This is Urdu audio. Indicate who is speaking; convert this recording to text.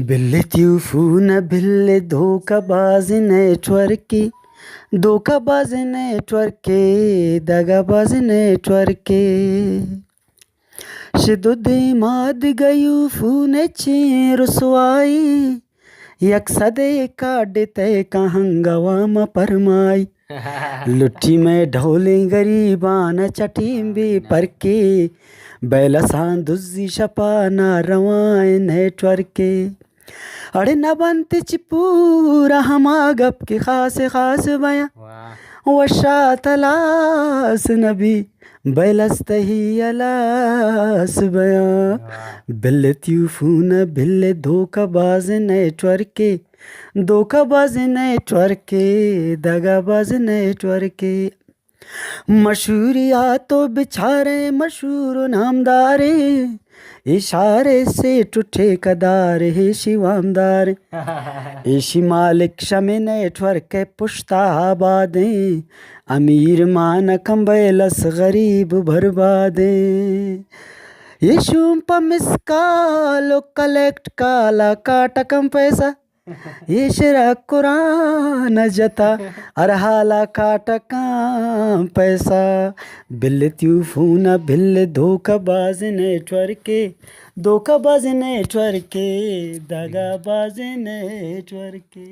Speaker 1: بل تیوفون بل دھوکہ باز نیٹورکی، دھوکہ باز نیٹورکے دگہ باز نیٹورکے شدد ماد گیوفون چین رسوائی یک صدے کاڈ تے کا ہنگوام پرمائی لٹی میں ڈھولیں غریبان چٹیم بھی پرکے بیلسان دزی شپانا روائیں نیٹورکے اڑے نبنت چی پورا ہما گپ کے خاص خاص بیاں وشات لاس نبی بیلستہی الاس بیاں بل تیوفون بل دھوکہ باز نیٹورکے، دھوکہ باز نیٹورکے دگہ باز نیٹورکے مشہوریات و بچارے مشہور و نامدارے اشارے سے ٹوٹے کدار ہیشی وامدار ایشی مالک شم نیٹورک پشتا آبادیں امیر مان کمبیلس غریب بربادیں ایشوم پا مسکالو کلیکٹ کالا کاٹکم پیسہ ایشرا قرآن جتا ارحالا کاٹکام پیسہ بل تیوفون بل دھوکہ باز نیٹورکے، دھوکہ باز نیٹورکے دگہ باز نیٹورکے.